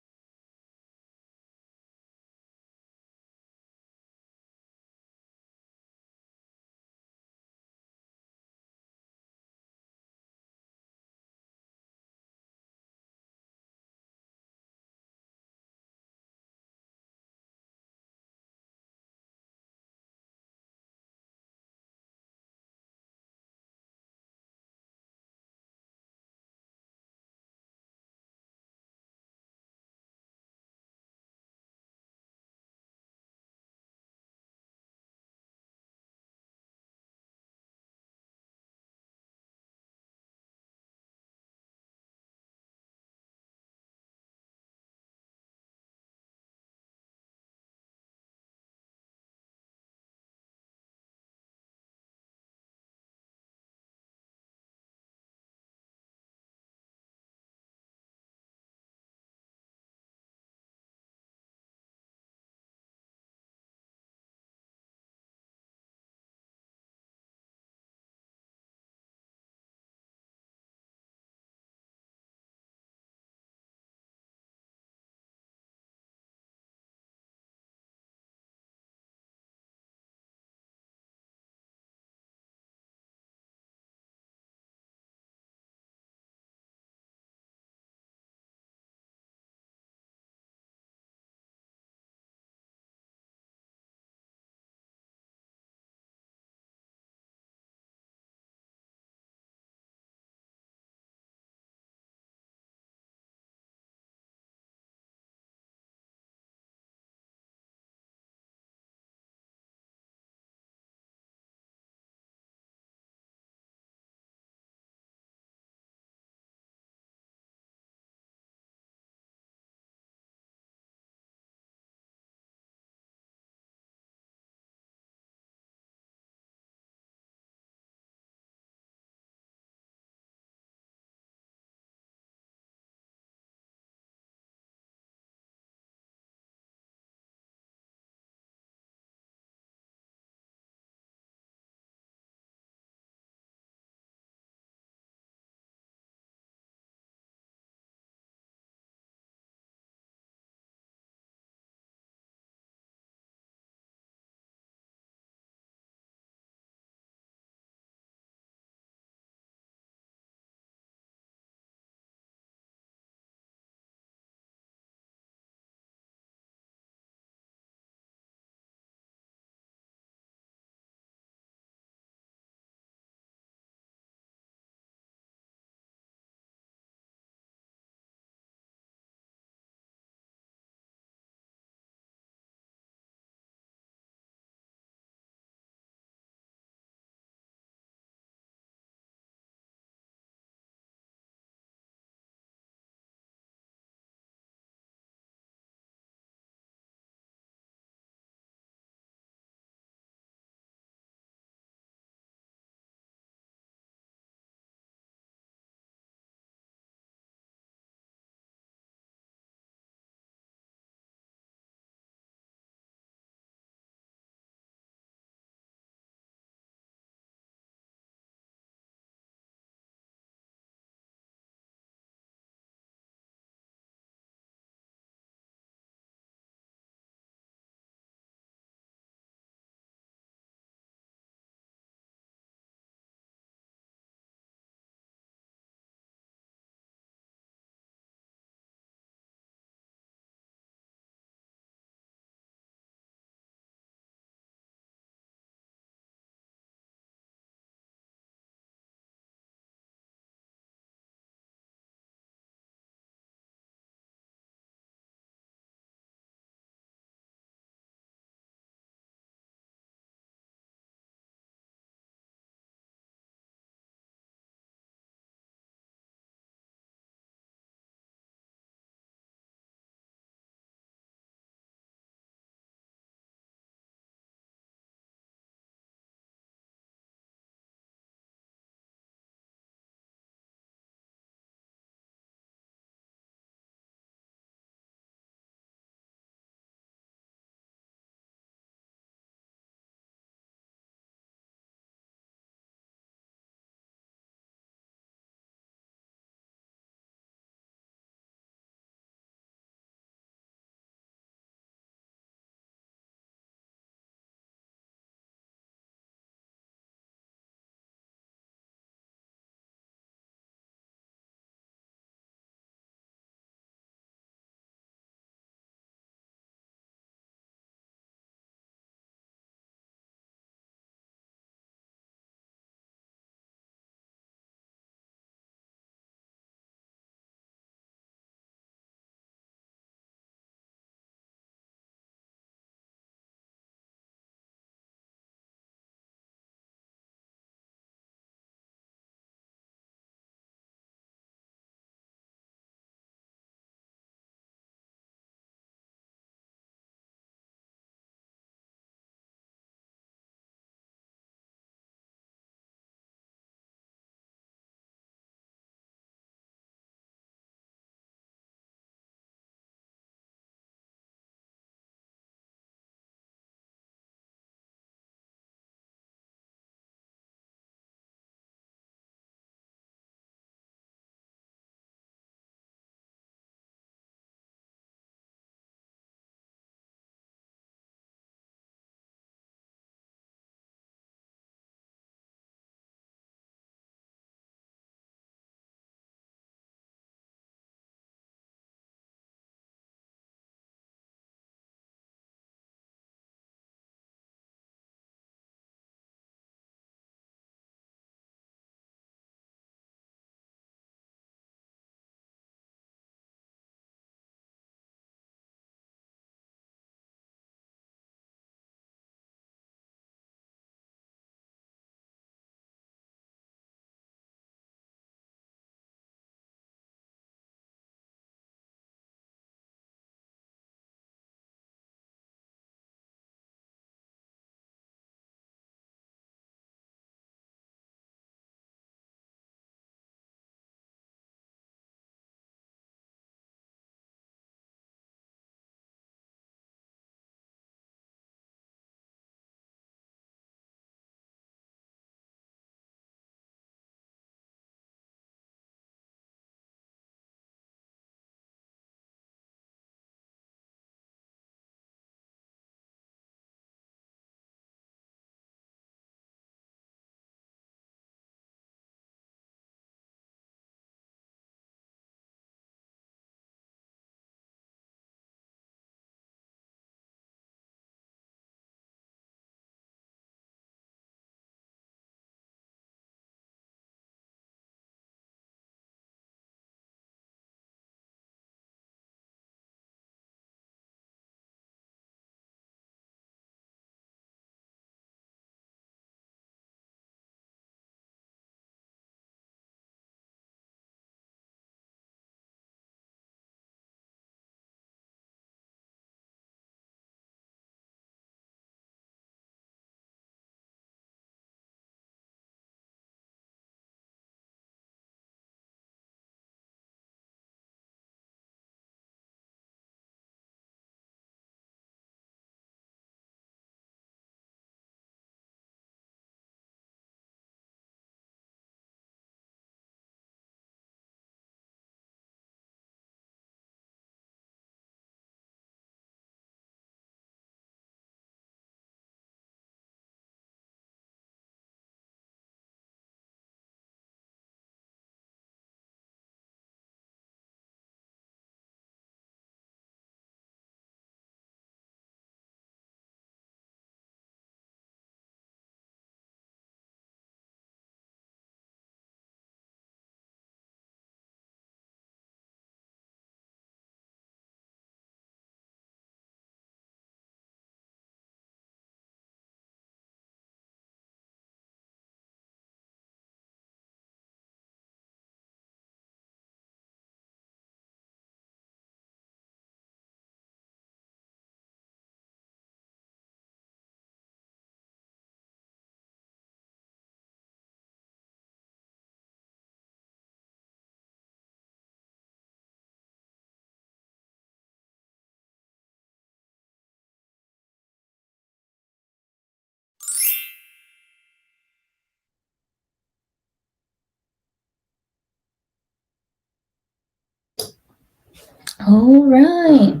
All right.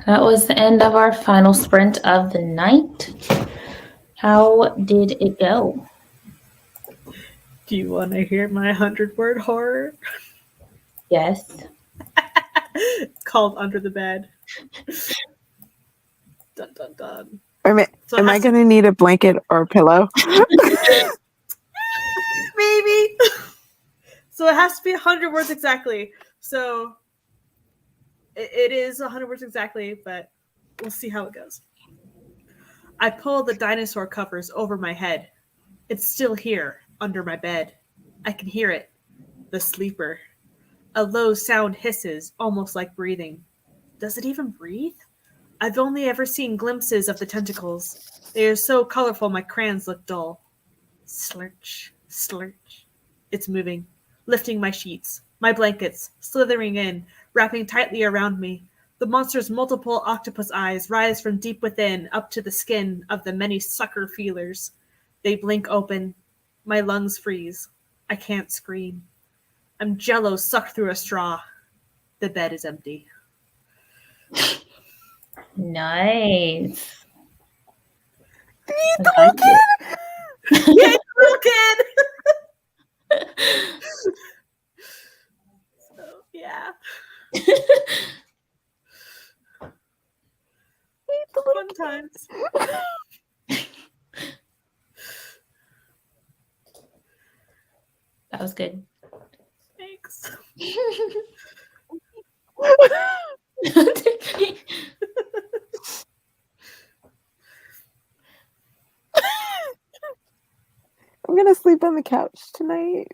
That was the end of our final sprint of the night. How did it go? Do you want to hear my 100-word horror? Yes. Called Under the Bed. Dun dun dun. So am I going to need a blanket or a pillow? Maybe. So it has to be 100 words exactly. So it is 100 words exactly, but we'll see how it goes. I pull the dinosaur covers over my head. It's still here, under my bed. I can hear it. The sleeper. A low sound hisses, almost like breathing. Does it even breathe? I've only ever seen glimpses of the tentacles. They are so colorful my crayons look dull. Slurch, slurch. It's moving, lifting my sheets, my blankets, slithering in, wrapping tightly around me. The monster's multiple octopus eyes rise from deep within up to the skin of the many sucker feelers. They blink open. My lungs freeze. I can't scream. I'm jello sucked through a straw. The bed is empty. Nice. Eat the little kid! Yay, little kid! So, yeah. Eat the little Fun times. That was good. Thanks. I'm going to sleep on the couch tonight.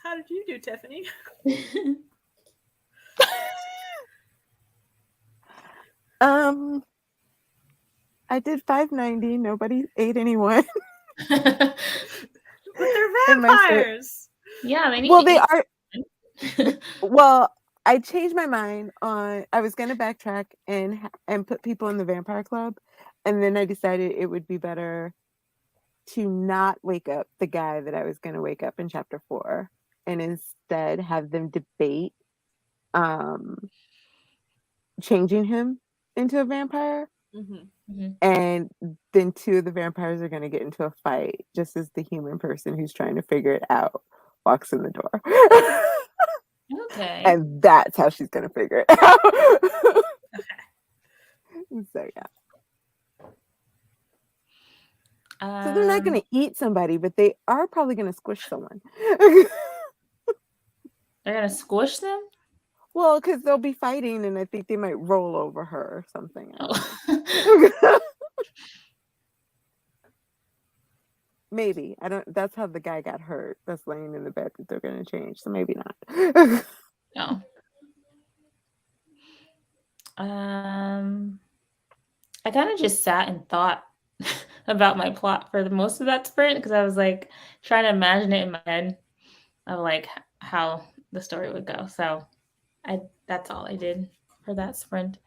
How did you do, Tiffany? I did 590. Nobody ate anyone. But they're In my set. vampires. Yeah, they need Well, to they eat are. Well, I changed my mind on. I was going to backtrack and put people in the vampire club, and then I decided it would be better to not wake up the guy that I was going to wake up in chapter 4, and instead have them debate changing him into a vampire. Mm-hmm. And then 2 of the vampires are going to get into a fight, just as the human person who's trying to figure it out walks in the door. Okay. And that's how she's going to figure it out. Okay. So, yeah. So they're not going to eat somebody, but they are probably going to squish someone. They're going to squish them? Well, because they'll be fighting, and I think they might roll over her or something. Oh. Maybe. I don't. That's how the guy got hurt. That's laying in the bed that they're going to change. So maybe not. No. I kind of just sat and thought about my plot for the most of that sprint because I was like trying to imagine it in my head of like how the story would go. So that's all I did for that sprint.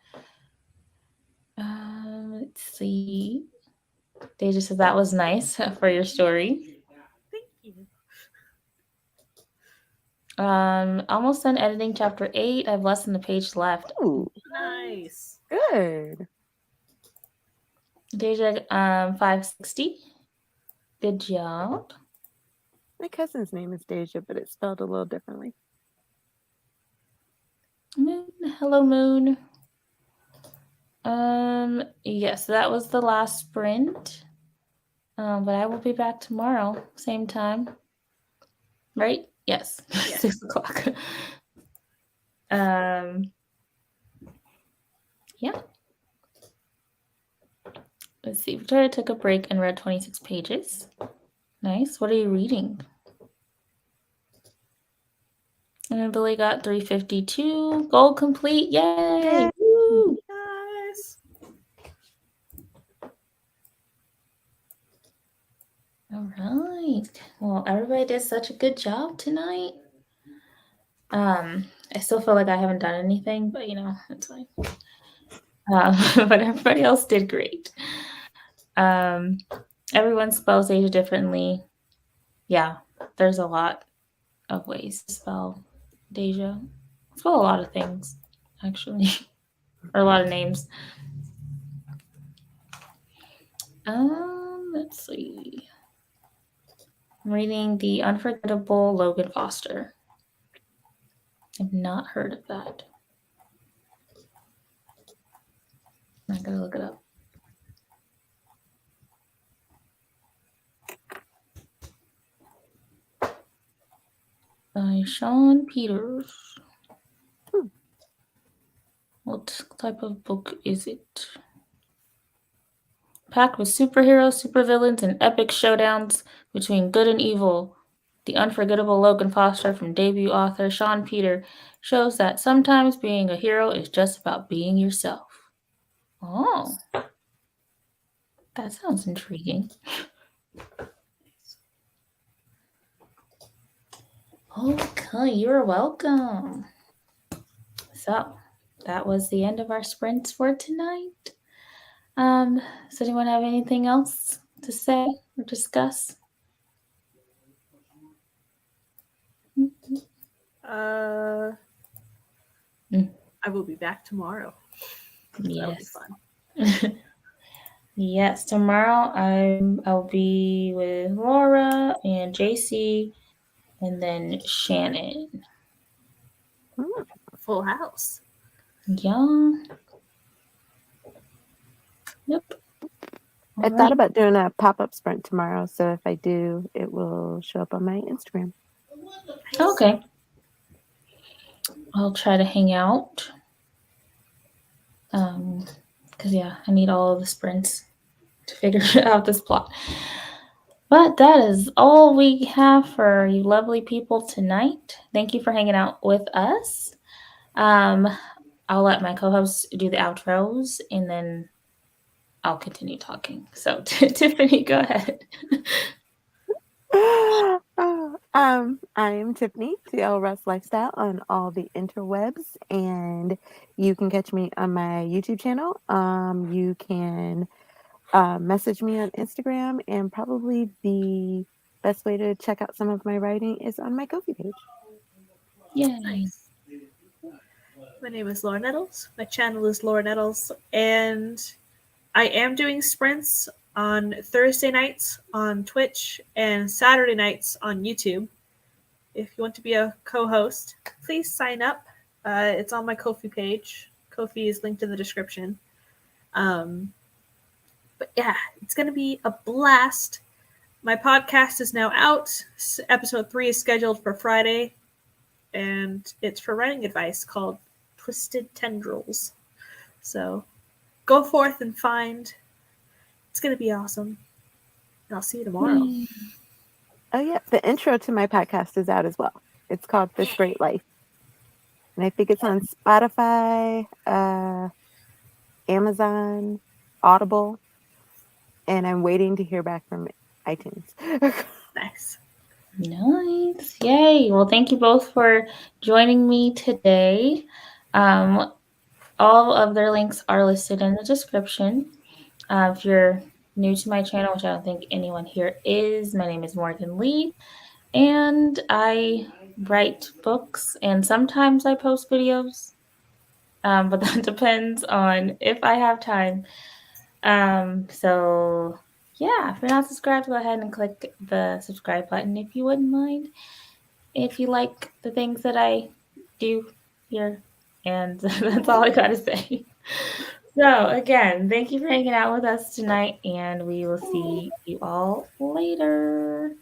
Let's see. Deja says that was nice for your story. Thank you. Almost done editing chapter 8. I have less than a page left. Ooh, Nice. good. Deja, 560. Good job. My cousin's name is Deja, but it's spelled a little differently. Moon, hello Moon. Yes, that was the last sprint. But I will be back tomorrow, same time. Right? Yes. 6 o'clock. Yeah. Let's see. Victoria took a break and read 26 pages. Nice. What are you reading? And then Billy got 352. Goal complete. Yay! Woo! Nice. All right. Well, everybody did such a good job tonight. I still feel like I haven't done anything, but it's fine. But everybody else did great. Everyone spells Deja differently. Yeah, there's a lot of ways to spell Deja. Spell a lot of things, actually, or a lot of names. Let's see. I'm reading The Unforgettable Logan Foster. I've not heard of that. I gotta look it up. By Sean Peters. What type of book is it? Packed with superheroes, supervillains, and epic showdowns between good and evil, the unforgettable Logan Foster from debut author Sean Peter shows that sometimes being a hero is just about being yourself. Oh, that sounds intriguing. Okay, you're welcome. So, that was the end of our sprints for tonight. Does anyone have anything else to say or discuss? I will be back tomorrow. That'll be fun. Yes, tomorrow I'll be with Laura and JC and then Shannon. Full house. Yeah. Yep. I thought about doing a pop-up sprint tomorrow, so if I do, it will show up on my Instagram. Okay. I'll try to hang out. Because I need all of the sprints to figure out this plot. But that is all we have for you lovely people tonight. Thank you for hanging out with us. I'll let my co-hosts do the outros and then I'll continue talking. So Tiffany, go ahead. I am Tiffany, TL Russ Lifestyle on all the interwebs, and you can catch me on my YouTube channel. You can message me on Instagram, and probably the best way to check out some of my writing is on my Ko-fi page. Yay. Nice. My name is Laura Nettles. My channel is Laura Nettles, and I am doing sprints on Thursday nights on Twitch and Saturday nights on YouTube. If you want to be a co-host, please sign up. It's on my Ko-fi page. Ko-fi is linked in the description. But yeah, it's going to be a blast. My podcast is now out. Episode 3 is scheduled for Friday, and it's for writing advice called Twisted Tendrils. So go forth and find. It's going to be awesome. And I'll see you tomorrow. Oh, yeah. The intro to my podcast is out as well. It's called This Great Life. And I think it's on Spotify, Amazon, Audible. And I'm waiting to hear back from iTunes. Nice. Nice. Yay. Well, thank you both for joining me today. All of their links are listed in the description. If you're new to my channel, which I don't think anyone here is, my name is Morgan Lee, and I write books, and sometimes I post videos, but that depends on if I have time. So yeah, if you're not subscribed, go ahead and click the subscribe button if you wouldn't mind. If you like the things that I do here, and that's all I gotta say. So again, thank you for hanging out with us tonight, and we will see you all later.